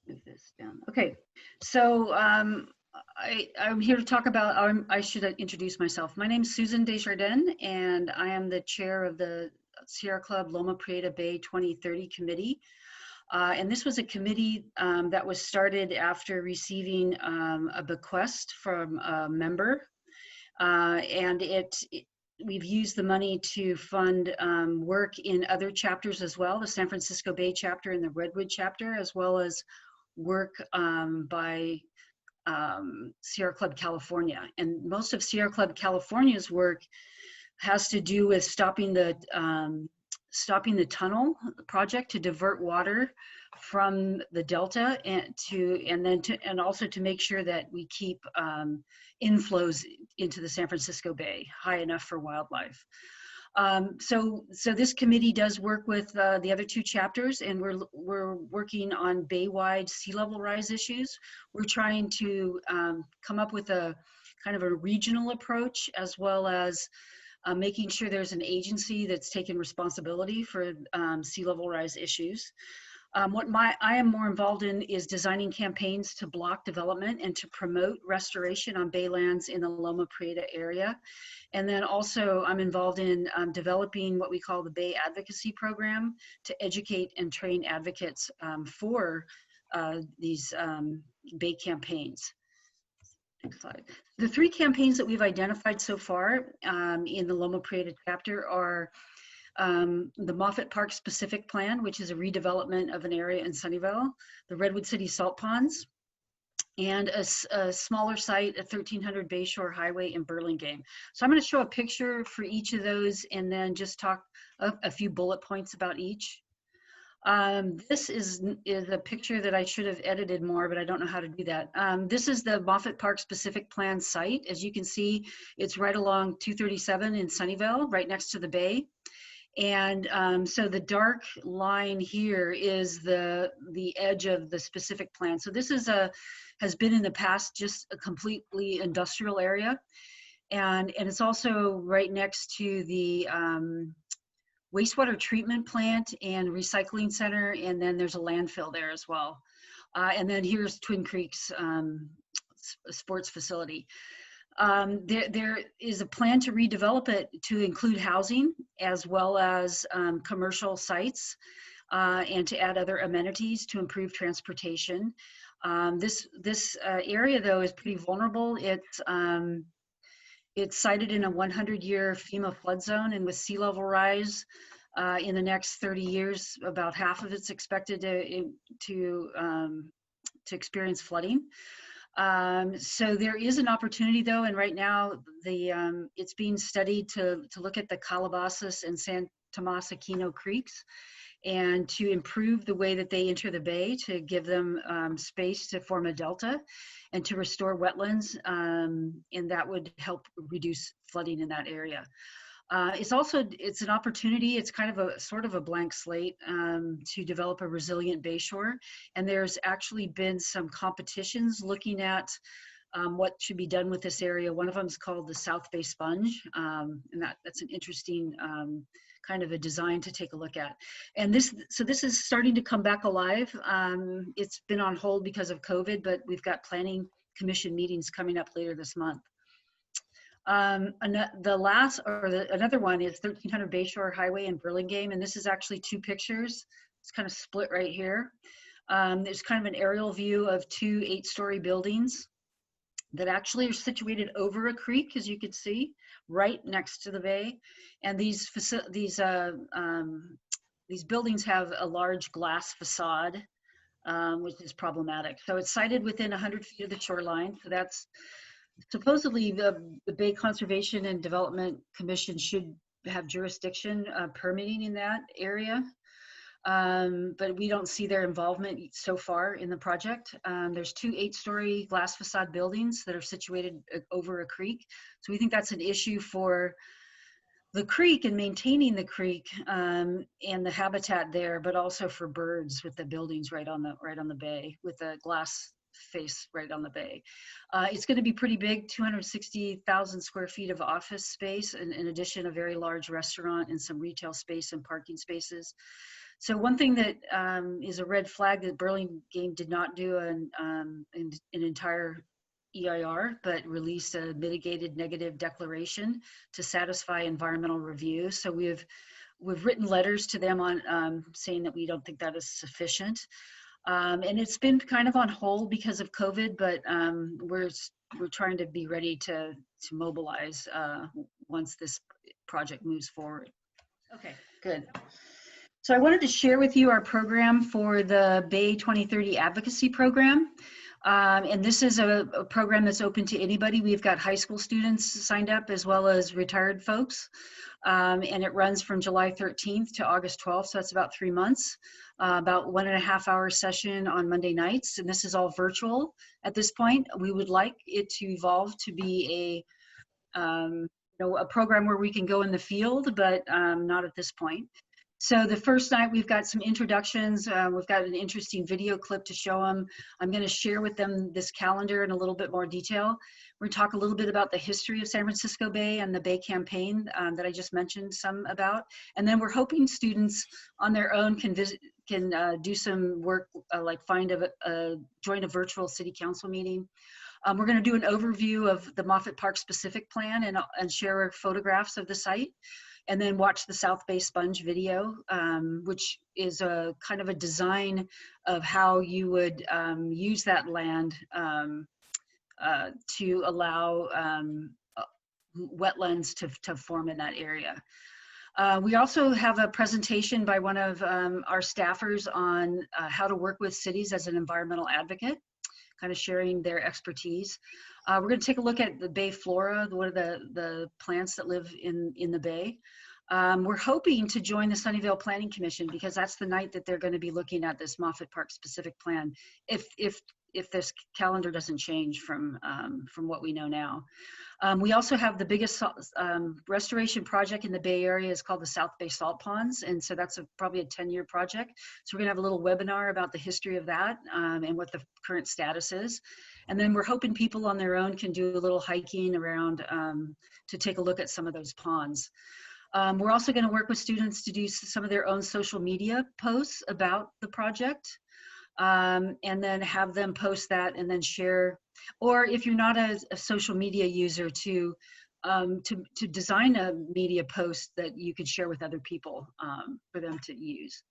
move this down. Okay, so I'm here to talk about, I should introduce myself. My name is Susan DesJardin, and I am the chair of the Sierra Club Loma Prieta Bay 2030 Committee. And this was a committee that was started after receiving a bequest from a member. And we've used the money to fund work in other chapters as well, the San Francisco Bay chapter and the Redwood chapter, as well as work by Sierra Club California. And most of Sierra Club California's work has to do with stopping the tunnel project to divert water from the delta and also to make sure that we keep inflows into the San Francisco Bay high enough for wildlife. So this committee does work with the other two chapters, and we're working on bay-wide sea level rise issues. We're trying to come up with a kind of a regional approach, as well as making sure there's an agency that's taken responsibility for sea level rise issues. What I am more involved in is designing campaigns to block development and to promote restoration on baylands in the Loma Prieta area. And then also I'm involved in developing what we call the Bay Advocacy Program to educate and train advocates for these Bay campaigns. Next slide. The three campaigns that we've identified so far in the Loma Prieta chapter are the Moffitt Park Specific Plan, which is a redevelopment of an area in Sunnyvale, the Redwood City Salt Ponds, and a smaller site, a 1300 Bayshore Highway in Burlingame. So I'm going to show a picture for each of those and then just talk a few bullet points about each. This is a picture that I should have edited more, but I don't know how to do that. This is the Moffitt Park Specific Plan site. As you can see, it's right along 237 in Sunnyvale, right next to the bay. And so the dark line here is the edge of the specific plan. So this has been in the past just a completely industrial area. And it's also right next to the wastewater treatment plant and recycling center. And then there's a landfill there as well. And then here's Twin Creeks sports facility. There is a plan to redevelop it to include housing as well as commercial sites and to add other amenities to improve transportation. This area though is pretty vulnerable. It's sited in a 100-year FEMA flood zone, and with sea level rise in the next 30 years, about half of it's expected to experience flooding. So there is an opportunity though, and right now it's being studied to look at the Calabasas and San Tomas Aquino creeks and to improve the way that they enter the bay, to give them space to form a delta and to restore wetlands, and that would help reduce flooding in that area. It's an opportunity. It's kind of a sort of a blank slate to develop a resilient bayshore. And there's actually been some competitions looking at what should be done with this area. One of them is called the South Bay Sponge, and that's an interesting kind of a design to take a look at. And this is starting to come back alive. It's been on hold because of COVID, but we've got planning commission meetings coming up later this month. Another one is 1300 Bayshore Highway in Burlingame, and this is actually two pictures. It's kind of split right here. There's kind of an aerial view of two 8-story buildings that actually are situated over a creek, as you can see, right next to the bay. And these buildings have a large glass facade, which is problematic. So it's sited within 100 feet of the shoreline. So that's supposedly the Bay Conservation and Development Commission should have jurisdiction permitting in that area. But we don't see their involvement so far in the project. There's two 8-story glass facade buildings that are situated over a creek. So we think that's an issue for the creek and maintaining the creek and the habitat there, but also for birds with the buildings right on the bay with the glass face right on the bay. It's going to be pretty big, 260,000 square feet of office space, and in addition, a very large restaurant and some retail space and parking spaces. So one thing that is a red flag that Burlingame did not do an entire EIR, but released a mitigated negative declaration to satisfy environmental review. So we've written letters to them on saying that we don't think that is sufficient. And it's been kind of on hold because of COVID, but we're trying to be ready to mobilize once this project moves forward. Okay, good. So I wanted to share with you our program for the Bay 2030 Advocacy Program. And this is a program that's open to anybody. We've got high school students signed up as well as retired folks. And it runs from July 13th to August 12th, so that's about 3 months. About 1.5 hour session on Monday nights, and this is all virtual at this point. We would like it to evolve to be a program where we can go in the field, but not at this point. So the first night we've got some introductions. We've got an interesting video clip to show them. I'm going to share with them this calendar in a little bit more detail. We're going to talk a little bit about the history of San Francisco Bay and the Bay campaign that I just mentioned some about. And then we're hoping students on their own can do some work, like join a virtual city council meeting. We're going to do an overview of the Moffitt Park specific plan and share photographs of the site. And then watch the South Bay Sponge video, which is a kind of a design of how you would use that land to allow wetlands to form in that area. We also have a presentation by one of our staffers on how to work with cities as an environmental advocate, kind of sharing their expertise. We're going to take a look at the Bay flora, what are the plants that live in the Bay. We're hoping to join the Sunnyvale Planning Commission because that's the night that they're going to be looking at this Moffitt Park specific plan, if this calendar doesn't change from what we know now. We also have the biggest restoration project in the Bay Area is called the South Bay Salt Ponds, and so that's probably a 10-year project. So we're going to have a little webinar about the history of that and what the current status is. And then we're hoping people on their own can do a little hiking around to take a look at some of those ponds. We're also going to work with students to do some of their own social media posts about the project, and then have them post that and then share. Or if you're not a social media user, to design a media post that you could share with other people for them to use.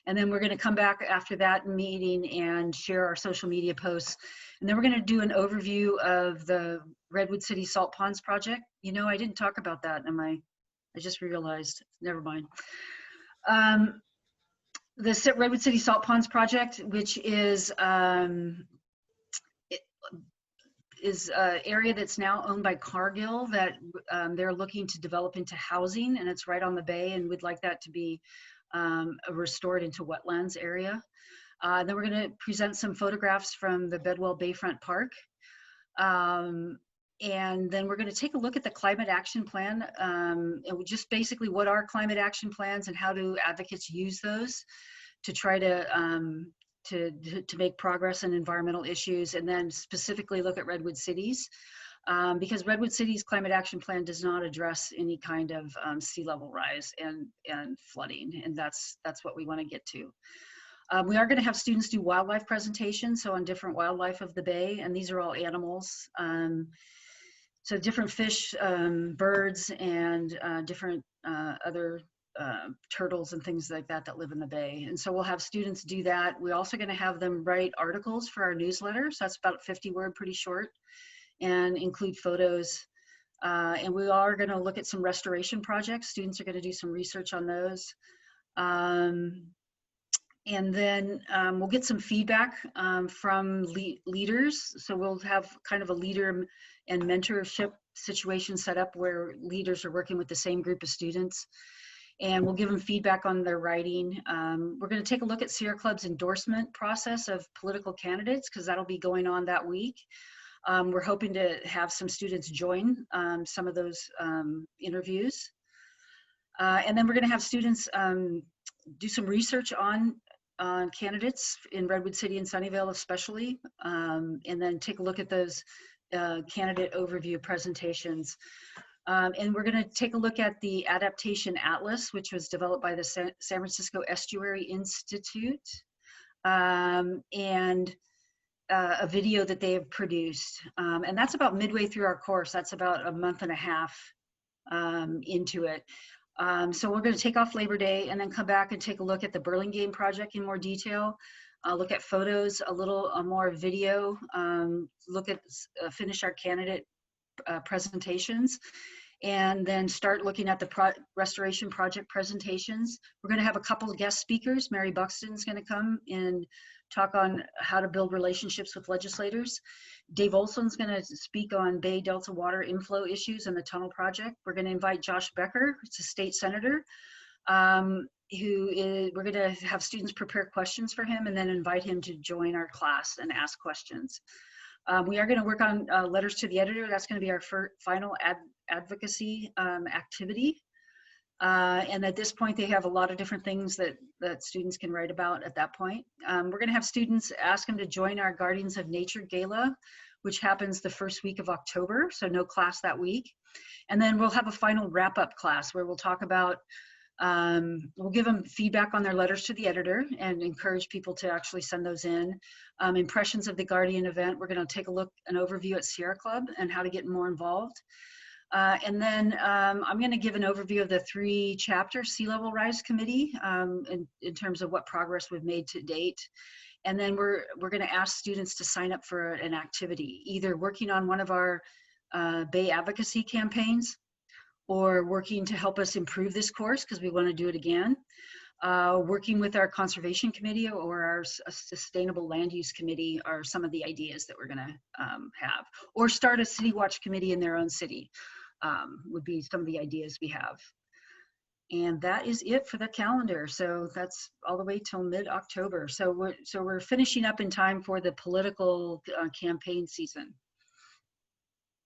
And then we're going to come back after that meeting and share our social media posts. And then we're going to do an overview of the Redwood City Salt Ponds project. You know, I didn't talk about that I just realized, never mind. The Redwood City Salt Ponds project, which is an area that's now owned by Cargill that they're looking to develop into housing, and it's right on the bay, and we'd like that to be restored into wetlands area. Then we're going to present some photographs from the Bedwell Bayfront Park. And then we're going to take a look at the climate action plan, and just basically what are climate action plans and how do advocates use those to try to make progress in environmental issues, and then specifically look at Redwood Cities, because Redwood Cities climate action plan does not address any kind of sea level rise and flooding, and that's what we want to get to. We are going to have students do wildlife presentations, so on different wildlife of the Bay, and these are all animals. So different fish, birds, and different other turtles and things like that live in the Bay. And so we'll have students do that. We're also going to have them write articles for our newsletter. So that's about 50 word, pretty short, and include photos. And we are going to look at some restoration projects. Students are going to do some research on those. And then we'll get some feedback from leaders. So we'll have kind of a leader and mentorship situation set up where leaders are working with the same group of students. And we'll give them feedback on their writing. We're going to take a look at Sierra Club's endorsement process of political candidates, because that'll be going on that week. We're hoping to have some students join some of those interviews. And then we're going to have students do some research on candidates in Redwood City and Sunnyvale especially, and then take a look at those candidate overview presentations. And we're going to take a look at the Adaptation Atlas, which was developed by the San Francisco Estuary Institute, and a video that they have produced. And that's about midway through our course. That's about a month and a half into it. So we're going to take off Labor Day and then come back and take a look at the Burlingame project in more detail, look at photos, a little more video, look at finish our candidate presentations, and then start looking at the restoration project presentations. We're going to have a couple of guest speakers. Mary Buxton's going to come and talk on how to build relationships with legislators. Dave Olson's going to speak on Bay Delta water inflow issues and the tunnel project. We're going to invite Josh Becker, who's a state senator, we're going to have students prepare questions for him and then invite him to join our class and ask questions. We are going to work on letters to the editor. That's going to be our final advocacy activity. And at this point, they have a lot of different things that students can write about at that point. We're going to have students ask them to join our Guardians of Nature Gala, which happens the first week of October, so no class that week. And then we'll have a final wrap-up class where we'll talk about, we'll give them feedback on their letters to the editor and encourage people to actually send those in. Impressions of the Guardian event, we're going to take a look, an overview at Sierra Club and how to get more involved. And then I'm going to give an overview of the 3-chapter Sea Level Rise Committee in terms of what progress we've made to date. And then we're going to ask students to sign up for an activity, either working on one of our Bay advocacy campaigns or working to help us improve this course because we want to do it again. Working with our conservation committee or our sustainable land use committee are some of the ideas that we're going to have. Or start a city watch committee in their own city would be some of the ideas we have. And that is it for the calendar. So that's all the way till mid-October. So we're finishing up in time for the political campaign season.